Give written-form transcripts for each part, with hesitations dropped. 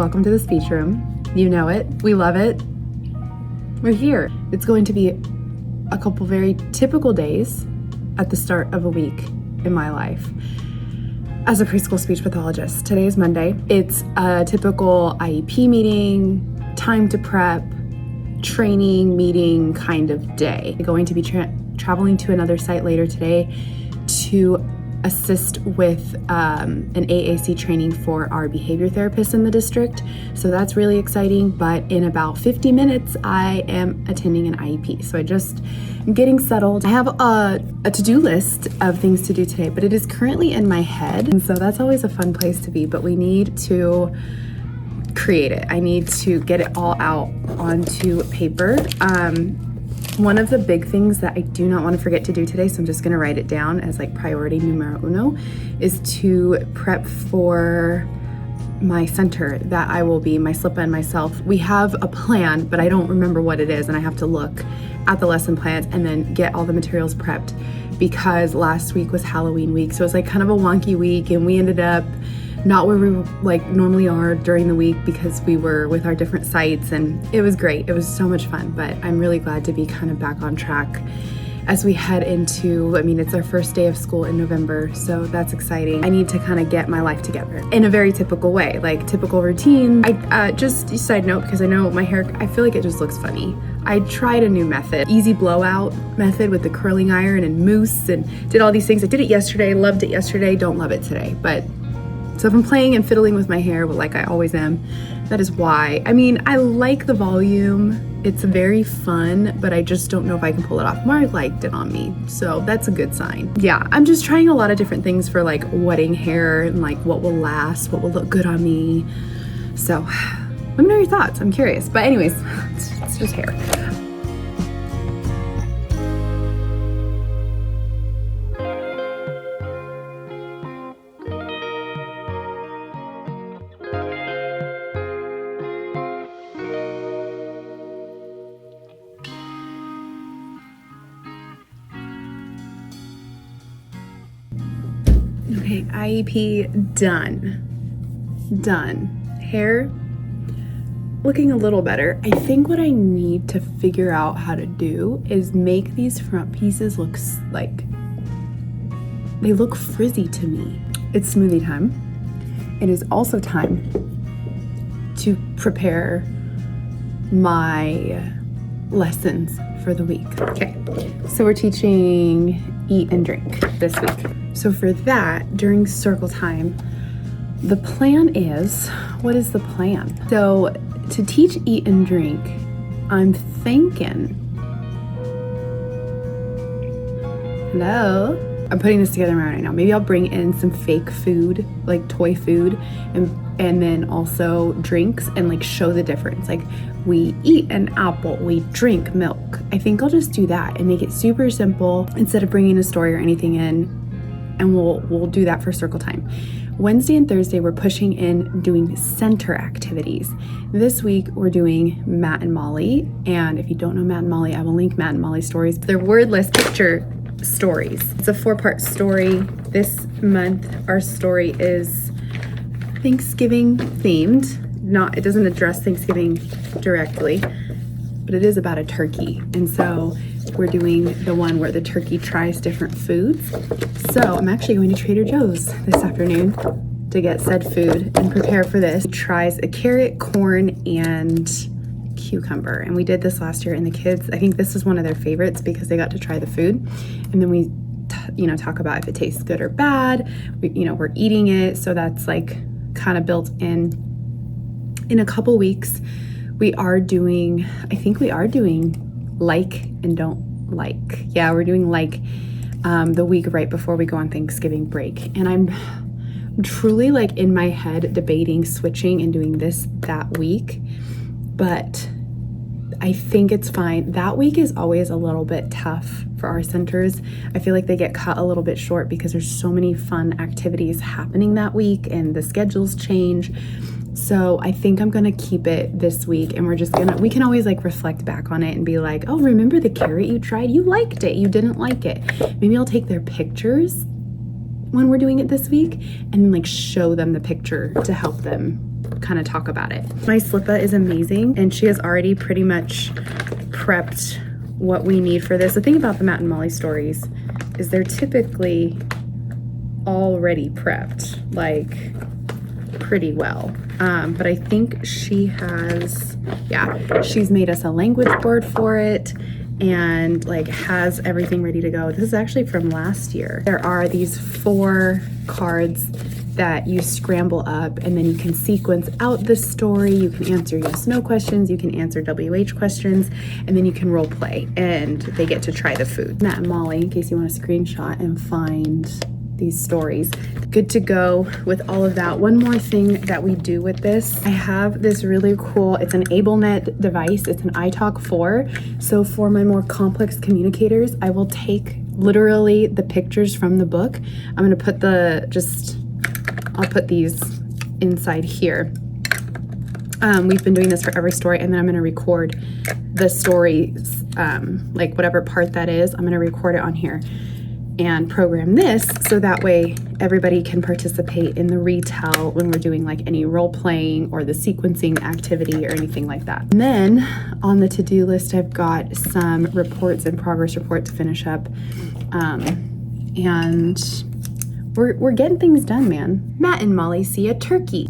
Welcome to the speech room. You know it. We love it. We're here. It's going to be a couple very typical days at the start of a week in my life as a preschool speech pathologist. Today is Monday. It's a typical IEP meeting, time to prep, training, meeting kind of day. I'm going to be traveling to another site later today to assist with an AAC training for our behavior therapists in the district. So that's really exciting. But in about 50 minutes, I am attending an IEP. So I'm getting settled. I have a to-do list of things to do today, but it is currently in my head. And so that's always a fun place to be, but we need to create it. I need to get it all out onto paper. One of the big things that I do not want to forget to do today, so I'm just going to write it down as like priority numero uno, is to prep for my center that I will be, my SLPA and myself. We have a plan, but I don't remember what it is, and I have to look at the lesson plans and then get all the materials prepped because last week was Halloween week, so it was like kind of a wonky week, and we ended up not where we like normally are during the week because we were with our different sites, and it was great. It was so much fun, but I'm really glad to be kind of back on track as we head into, it's our first day of school in November, so that's exciting. I need to kind of get my life together in a very typical way, like typical routine. I just a side note, because I know my hair, I feel like it just looks funny. I tried a new method, easy blowout method with the curling iron and mousse, and did all these things. I did it yesterday, loved it yesterday, don't love it today, but so if I'm playing and fiddling with my hair, like I always am, that is why. I like the volume. It's very fun, but I just don't know if I can pull it off. Mark liked it on me, so that's a good sign. Yeah, I'm just trying a lot of different things for like wedding hair and like what will last, what will look good on me. So let me know your thoughts. I'm curious. But anyways, it's just hair. Okay, IEP done. Hair looking a little better. I think what I need to figure out how to do is make these front pieces look like they look frizzy to me. It's smoothie time. It is also time to prepare my lessons for the week. Okay, so we're teaching eat and drink this week. So for that, during circle time, the plan is, what is the plan? So to teach eat and drink, I'm thinking, I'm putting this together right now. Maybe I'll bring in some fake food, like toy food, and then also drinks, and like show the difference. Like we eat an apple, we drink milk. I think I'll just do that and make it super simple instead of bringing a story or anything in. And we'll do that for circle time. Wednesday and Thursday, we're pushing in doing center activities. This week, we're doing Matt and Molly. And if you don't know Matt and Molly, I will link Matt and Molly stories. They're wordless picture stories. It's a 4-part story. This month, our story is Thanksgiving themed. It doesn't address Thanksgiving directly, but it is about a turkey. And so we're doing the one where the turkey tries different foods. So I'm actually going to Trader Joe's this afternoon to get said food and prepare for this. It tries a carrot, corn, and cucumber. And we did this last year, and the kids, I think this is one of their favorites because they got to try the food. And then we talk about if it tastes good or bad. We're eating it. So that's like kind of built in. In a couple weeks, we are doing like and don't like. Yeah, we're doing like the week right before we go on Thanksgiving break. And I'm truly like in my head debating switching and doing this that week, but I think it's fine. That week is always a little bit tough for our centers. I feel like they get cut a little bit short because there's so many fun activities happening that week and the schedules change. So I think I'm gonna keep it this week, and we can always like reflect back on it and be like, oh, remember the carrot you tried? You liked it, you didn't like it. Maybe I'll take their pictures when we're doing it this week and then like show them the picture to help them kind of talk about it. My Slippa is amazing, and she has already pretty much prepped what we need for this. The thing about the Matt and Molly stories is they're typically already prepped, like pretty well. But I think she has, she's made us a language board for it and like has everything ready to go. This is actually from last year. There are these 4 cards that you scramble up, and then you can sequence out the story. You can answer yes/no questions, you can answer WH questions, and then you can role play, and they get to try the food. Matt and Molly, in case you want to screenshot and find these stories. Good to go with all of that. One more thing that we do with this, I have this really cool, it's an AbleNet device. It's an iTalk 4. So for my more complex communicators, I will take literally the pictures from the book. I'm going to put I'll put these inside here. We've been doing this for every story, and then I'm going to record the stories, like whatever part that is, I'm going to record it on here and program this so that way everybody can participate in the retell when we're doing like any role playing or the sequencing activity or anything like that. And then on the to-do list, I've got some reports and progress report to finish up. And we're getting things done, man. Matt and Molly see a turkey.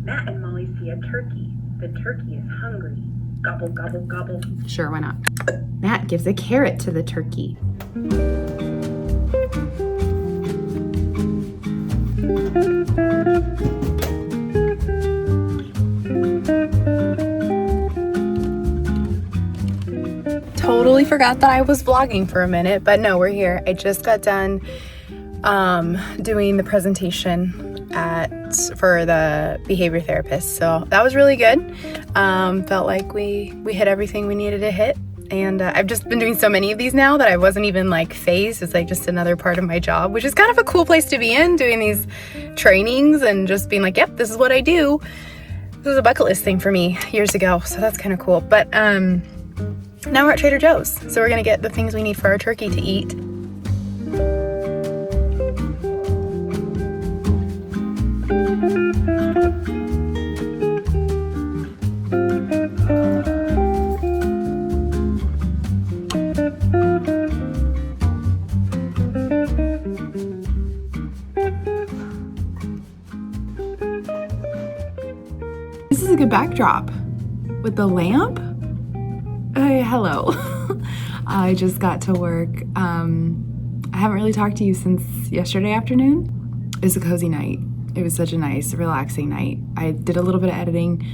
Matt and Molly see a turkey. The turkey is hungry. Gobble, gobble, gobble. Sure, why not? Matt gives a carrot to the turkey. Totally forgot that I was vlogging for a minute, but no, we're here. I just got done doing the presentation for the behavior therapist, so that was really good. Felt like we hit everything we needed to hit, and I've just been doing so many of these now that I wasn't even like phased. It's like just another part of my job, which is kind of a cool place to be in, doing these trainings and just being like, yep, this is what I do. This was a bucket list thing for me years ago, so that's kind of cool. But now we're at Trader Joe's, so we're gonna get the things we need for our turkey to eat. This is a good backdrop with the lamp. Hello. I just got to work. I haven't really talked to you since yesterday afternoon. It was a cozy night. It was such a nice, relaxing night. I did a little bit of editing.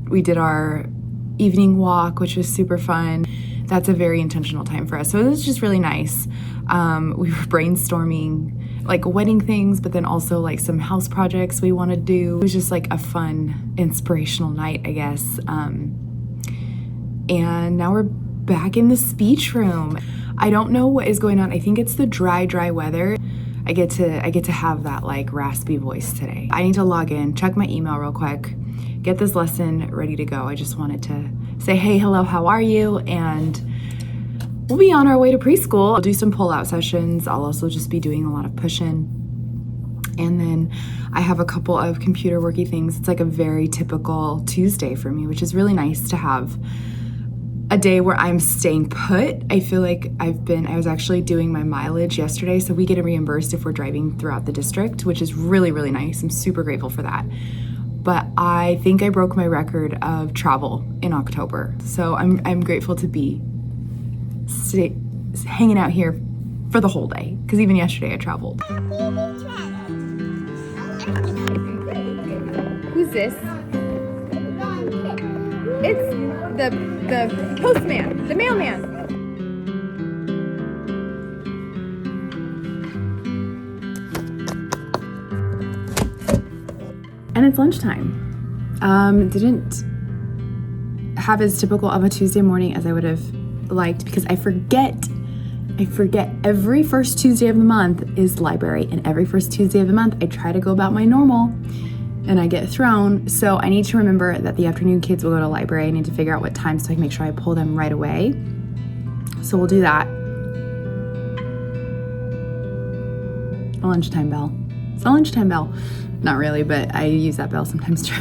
We did our evening walk, which was super fun. That's a very intentional time for us. So it was just really nice. We were brainstorming like wedding things, but then also like some house projects we want to do. It was just like a fun, inspirational night, I guess. And now we're back in the speech room. I don't know what is going on. I think it's the dry weather. I get to have that like raspy voice today. I need to log in, check my email real quick, get this lesson ready to go. I just wanted to say, hey, hello, how are you? And we'll be on our way to preschool. I'll do some pull-out sessions. I'll also just be doing a lot of push-in. And then I have a couple of computer worky things. It's like a very typical Tuesday for me, which is really nice to have a day where I'm staying put. I feel like I was actually doing my mileage yesterday, so we get reimbursed if we're driving throughout the district, which is really, really nice. I'm super grateful for that. But I think I broke my record of travel in October. So I'm grateful to be hanging out here for the whole day, because even yesterday I traveled. Who's this? It's the postman, the mailman. And it's lunchtime. Didn't have as typical of a Tuesday morning as I would have liked, because I forget every first Tuesday of the month is library, and every first Tuesday of the month I try to go about my normal and I get thrown. So I need to remember that the afternoon kids will go to library. I need to figure out what time so I can make sure I pull them right away. So we'll do that. The lunchtime bell. It's the lunchtime bell. Not really, but I use that bell sometimes to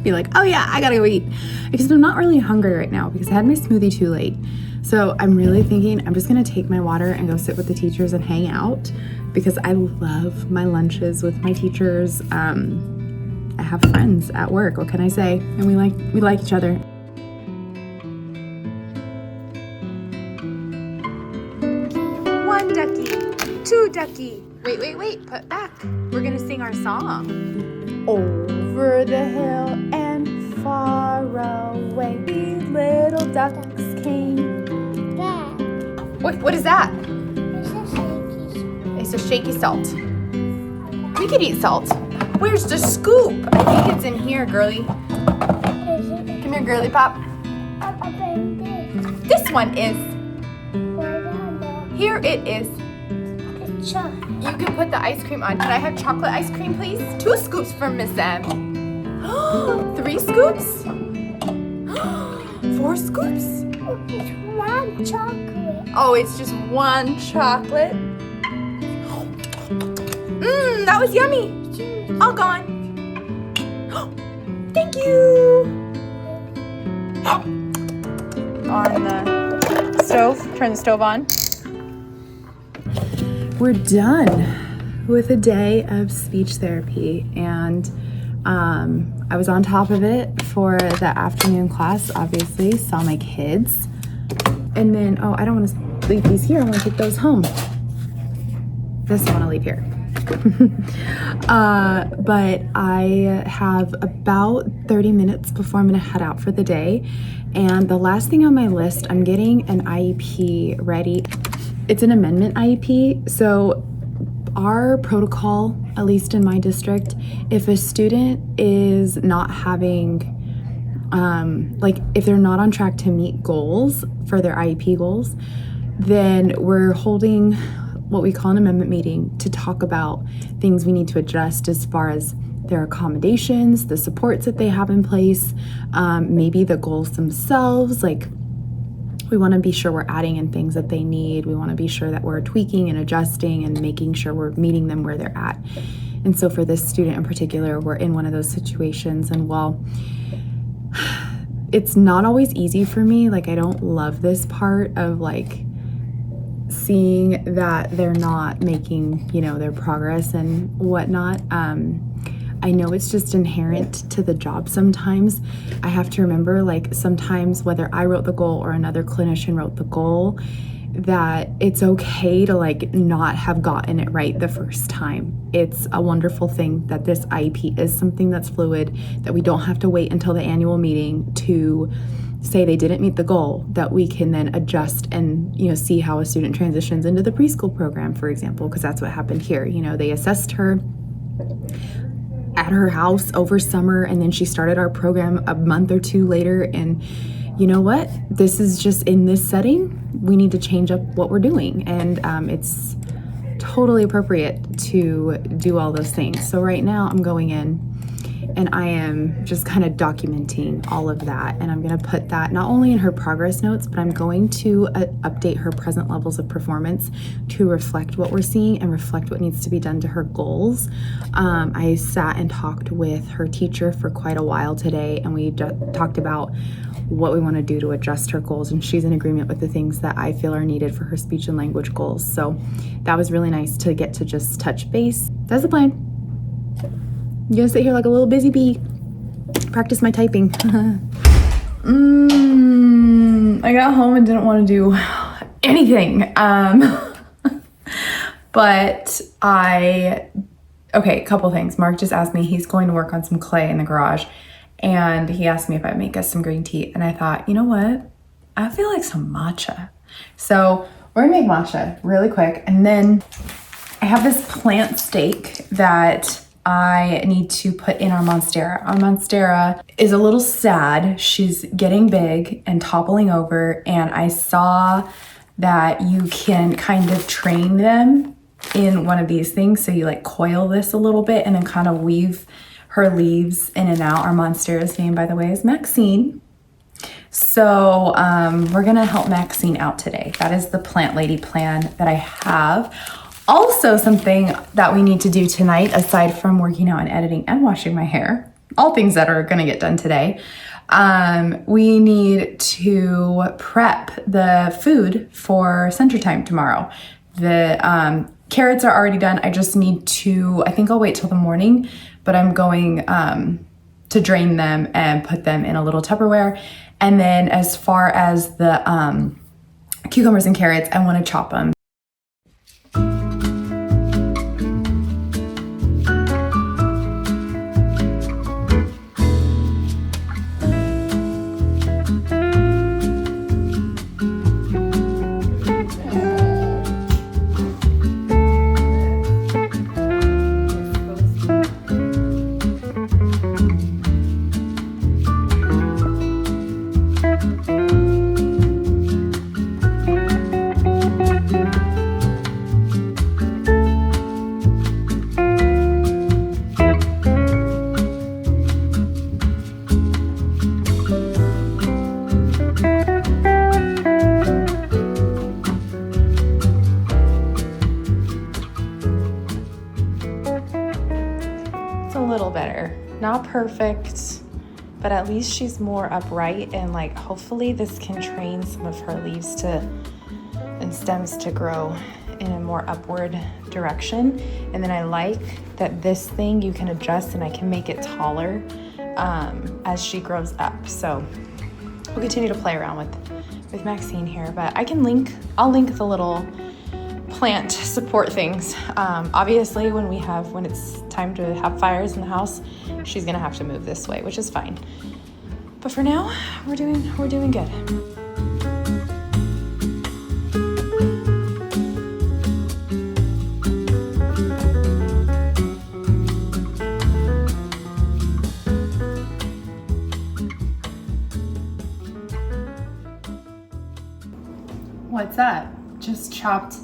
be like, oh yeah, I gotta go eat. Because I'm not really hungry right now because I had my smoothie too late. So I'm really thinking I'm just gonna take my water and go sit with the teachers and hang out because I love my lunches with my teachers. I have friends at work, what can I say? And we like each other. One ducky, two ducky. Wait, put back. We're gonna sing our song. Over the hill and far away, these little ducks came. What is that? It's a shaky salt. We could eat salt. Where's the scoop? I think it's in here, girly. Come here, girly pop. This one is. Here it is. You can put the ice cream on. Can I have chocolate ice cream, please? 2 scoops for Miss M. 3 scoops? 4 scoops? It's 1 chocolate. Oh, it's just 1 chocolate. That was yummy. All gone. Thank you. On the stove. Turn the stove on. We're done with a day of speech therapy, and I was on top of it for the afternoon class, obviously, saw my kids. And then, oh, I don't want to leave these here. I want to take those home. This I want to leave here. But I have about 30 minutes before I'm going to head out for the day. And the last thing on my list, I'm getting an IEP ready. It's an amendment IEP. So our protocol, at least in my district, if a student is not having, if they're not on track to meet goals for their IEP goals, then we're holding what we call an amendment meeting to talk about things we need to adjust as far as their accommodations, the supports that they have in place, maybe the goals themselves. Like, we want to be sure we're adding in things that they need. We want to be sure that we're tweaking and adjusting and making sure we're meeting them where they're at. And so for this student in particular, we're in one of those situations. And while it's not always easy for me, like, I don't love this part of like seeing that they're not making, their progress and whatnot. I know it's just inherent to the job sometimes. I have to remember, like, sometimes whether I wrote the goal or another clinician wrote the goal, that it's okay to like not have gotten it right the first time. It's a wonderful thing that this IEP is something that's fluid, that we don't have to wait until the annual meeting to say they didn't meet the goal, that we can then adjust and see how a student transitions into the preschool program, for example, because that's what happened here. They assessed her at her house over summer, and then she started our program a month or 2 later, and you know what? This is just, in this setting, we need to change up what we're doing, and it's totally appropriate to do all those things. So right now I'm going in and I am just kind of documenting all of that, and I'm going to put that not only in her progress notes, but I'm going to update her present levels of performance to reflect what we're seeing and reflect what needs to be done to her goals. I sat and talked with her teacher for quite a while today, and we talked about what we want to do to adjust her goals, and she's in agreement with the things that I feel are needed for her speech and language goals. So that was really nice to get to just touch base. That's the plan. I'm gonna sit here like a little busy bee, practice my typing. I got home and didn't want to do anything. But a couple things. Mark just asked me, he's going to work on some clay in the garage, and he asked me if I'd make us some green tea, and I thought, you know what? I feel like some matcha. So we're gonna make matcha really quick, and then I have this plant steak that I need to put in our Monstera. Our Monstera is a little sad. She's getting big and toppling over, and I saw that you can kind of train them in one of these things. So you like coil this a little bit and then kind of weave her leaves in and out. Our Monstera's name, by the way, is Maxine. So we're gonna help Maxine out today. That is the plant lady plan that I have. Also, something that we need to do tonight, aside from working out and editing and washing my hair, all things that are gonna get done today, we need to prep the food for center time tomorrow. The carrots are already done. I just need to, I think I'll wait till the morning, but I'm going to drain them and put them in a little Tupperware. And then as far as the cucumbers and carrots, I want to chop them. Not perfect, but at least she's more upright, and like hopefully this can train some of her leaves and stems to grow in a more upward direction. And then I like that this thing you can adjust and I can make it taller as she grows up. So we'll continue to play around with Maxine here, but I'll link the little plant support things. Obviously when it's time to have fires in the house, she's gonna have to move this way, which is fine. But for now, we're doing good. What's up? Just chopped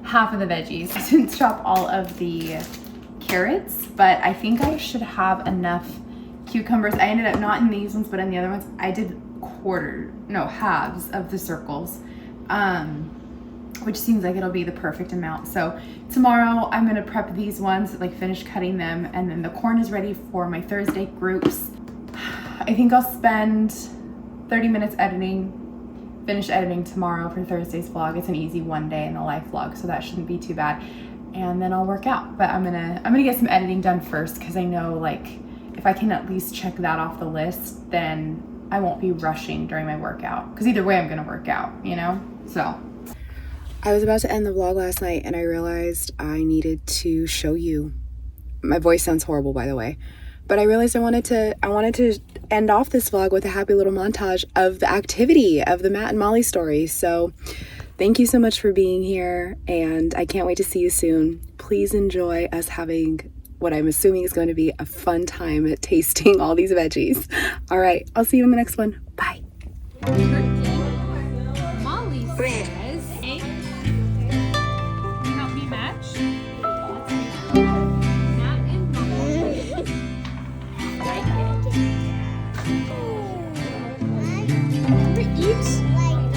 half of the veggies. I didn't chop all of the carrots, but I think I should have enough cucumbers. I ended up not in these ones, but in the other ones, I did halves of the circles, which seems like it'll be the perfect amount. So tomorrow I'm gonna prep these ones, like finish cutting them, and then the corn is ready for my Thursday groups. I think I'll spend 30 minutes finish editing tomorrow for Thursday's vlog. It's an easy one day in the life vlog, so that shouldn't be too bad. And then I'll work out. But I'm gonna get some editing done first, because I know like if I can at least check that off the list, then I won't be rushing during my workout. Because either way I'm gonna work out, you know? So I was about to end the vlog last night and I realized I needed to show you. My voice sounds horrible, by the way. But I realized I wanted to end off this vlog with a happy little montage of the activity of the Matt and Molly story. So thank you so much for being here, and I can't wait to see you soon. Please enjoy us having what I'm assuming is going to be a fun time at tasting all these veggies. All right, I'll see you in the next one. Bye. Molly says, hey, can you help me match? Matt and Molly. Each like